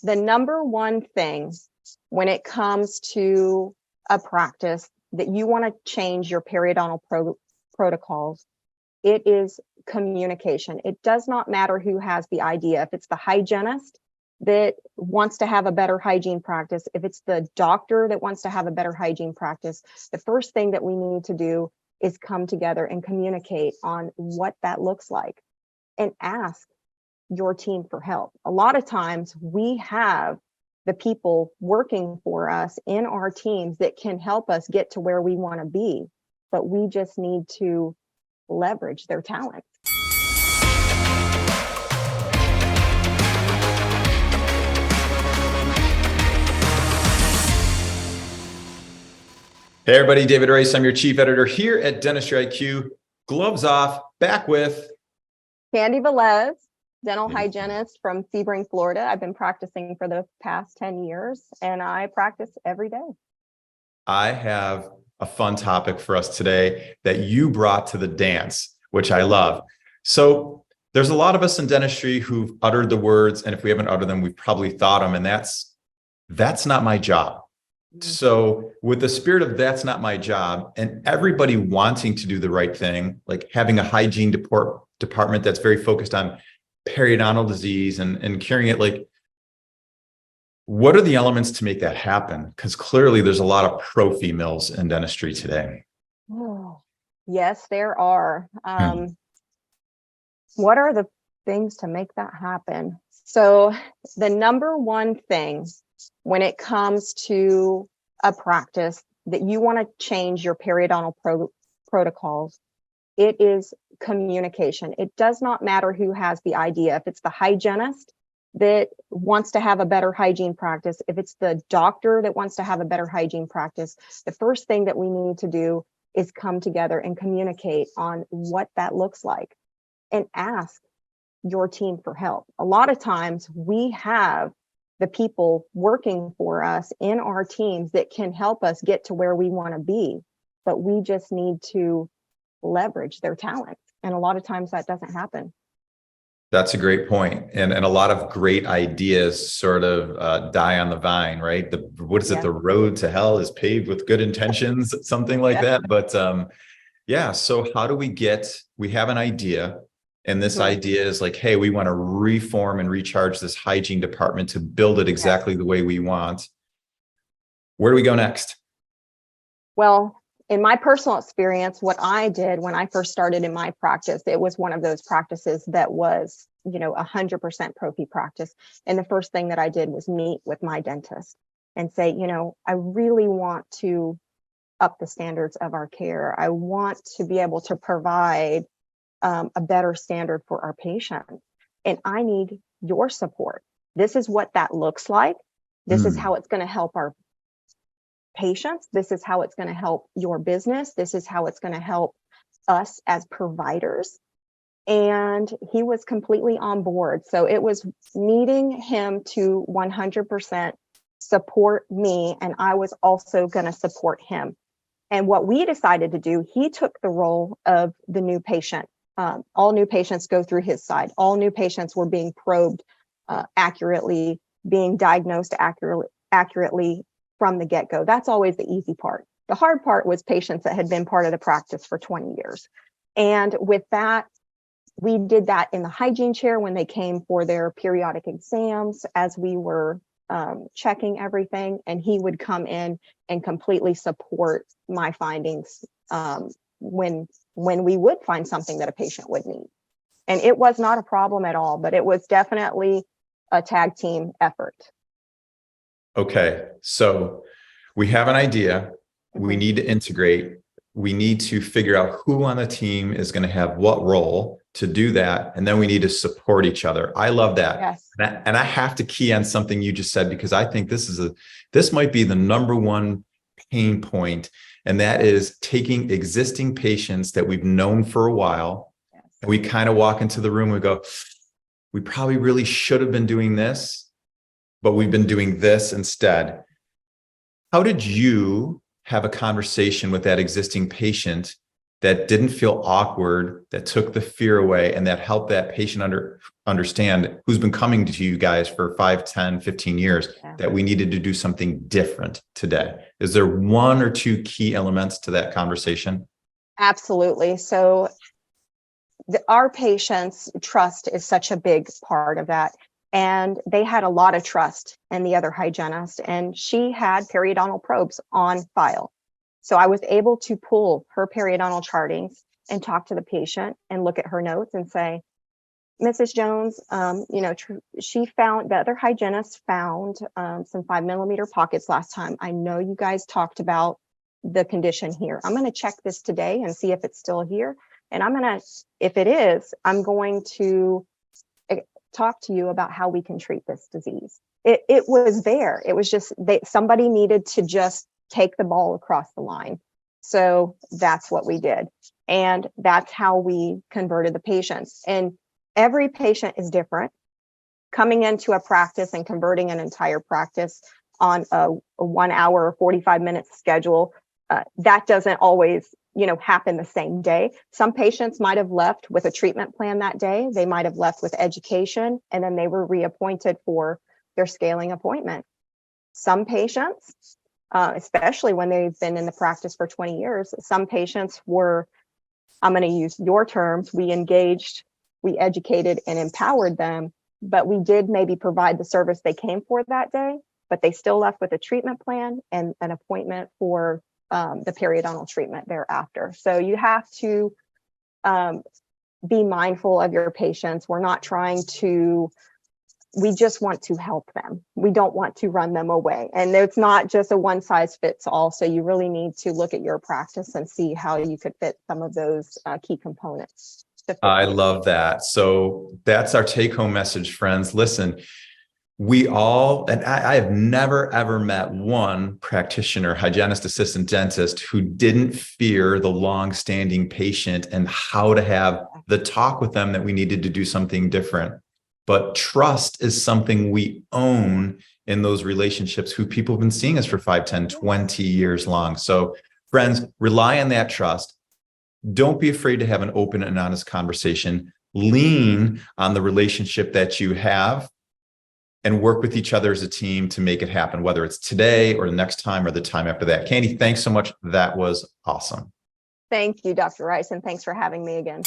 the number one thing when it comes to a practice that you want to change your periodontal protocols, it is communication. It does not matter who has the idea. If it's the hygienist that wants to have a better hygiene practice, if it's the doctor that wants to have a better hygiene practice, the first thing that we need to do is come together and communicate on what that looks like and ask your team for help. A lot of times we have the people working for us in our teams that can help us get to where we want to be, but we just need to leverage their talent. Hey everybody, David Rice. I'm your chief editor here at DentistryIQ. Gloves off, back with Candy Velez, dental hygienist from Sebring, Florida. I've been practicing for the past 10 years and I practice every day. I have a fun topic for us today that you brought to the dance, which I love. So there's a lot of us in dentistry who've uttered the words, and if we haven't uttered them, we've probably thought them, and that's not my job. So with the spirit of that's not my job, and everybody wanting to do the right thing, like having a hygiene department that's very focused on periodontal disease and curing it, like, what are the elements to make that happen? Because clearly there's a lot of prophy mills in dentistry today. Oh, yes, there are. What are the things to make that happen? So the number one thing when it comes to a practice that you want to change your periodontal protocols, it is communication. It does not matter who has the idea. If it's the hygienist that wants to have a better hygiene practice, if it's the doctor that wants to have a better hygiene practice, the first thing that we need to do is come together and communicate on what that looks like and ask your team for help. A lot of times we have the people working for us in our teams that can help us get to where we want to be, but we just need to leverage their talent. And a lot of times that doesn't happen. That's a great point. And a lot of great ideas sort of die on the vine, right? What is it? The road to hell is paved with good intentions, something like that. But yeah, so how do we have an idea, and this idea is like, hey, we want to reform and recharge this hygiene department to build it exactly the way we want. Where do we go next? Well, in my personal experience, what I did when I first started in my practice, it was one of those practices that was, 100% prophy practice. And the first thing that I did was meet with my dentist and say, I really want to up the standards of our care. I want to be able to provide a better standard for our patients. And I need your support. This is what that looks like. This is how it's going to help our patients. This is how it's going to help your business. This is how it's going to help us as providers. And he was completely on board. So it was needing him to 100% support me. And I was also going to support him. And what we decided to do, he took the role of the new patient. All new patients go through his side. All new patients were being probed accurately, being diagnosed accurately from the get-go. That's always the easy part. The hard part was patients that had been part of the practice for 20 years. And with that, we did that in the hygiene chair when they came for their periodic exams as we were checking everything, and he would come in and completely support my findings when we would find something that a patient would need. And it was not a problem at all, but it was definitely a tag team effort. Okay, so we have an idea. We need to integrate. We need to figure out who on the team is going to have what role to do that. And then we need to support each other. I love that. Yes. And I have to key on something you just said, because I think this might be the number one pain point. And that is taking existing patients that we've known for a while. Yes. And we kind of walk into the room and go, we probably really should have been doing this, but we've been doing this instead. How did you have a conversation with that existing patient that didn't feel awkward, that took the fear away, and that helped that patient understand, who's been coming to you guys for 5, 10, 15 years, that we needed to do something different today? Is there one or two key elements to that conversation? Absolutely. So our patients' trust is such a big part of that. And they had a lot of trust in the other hygienist, and she had periodontal probes on file. So I was able to pull her periodontal chartings and talk to the patient and look at her notes and say, Mrs. Jones, she found, the other hygienist found some 5-millimeter pockets last time. I know you guys talked about the condition here. I'm going to check this today and see if it's still here. And if it is, I'm going to talk to you about how we can treat this disease. It was there. It was just somebody needed to just take the ball across the line. So that's what we did. And that's how we converted the patients. And every patient is different. Coming into a practice and converting an entire practice on a 1 hour or 45 minutes schedule, that doesn't always happen the same day. Some patients might have left with a treatment plan that day. They might have left with education, and then they were reappointed for their scaling appointment. Some patients, especially when they've been in the practice for 20 years, some patients were, I'm going to use your terms, we engaged, we educated and empowered them, but we did maybe provide the service they came for that day, but they still left with a treatment plan and an appointment for the periodontal treatment thereafter. So you have to be mindful of your patients. We just want to help them. We don't want to run them away. And it's not just a one size fits all. So you really need to look at your practice and see how you could fit some of those key components. I love that. So that's our take home message, friends. Listen, I have never, ever met one practitioner, hygienist, assistant dentist who didn't fear the long-standing patient and how to have the talk with them that we needed to do something different. But trust is something we own in those relationships who people have been seeing us for 5, 10, 20 years long. So friends, rely on that trust. Don't be afraid to have an open and honest conversation. Lean on the relationship that you have and work with each other as a team to make it happen, whether it's today or the next time or the time after that. Candy, thanks so much. That was awesome. Thank you, Dr. Rice, and thanks for having me again.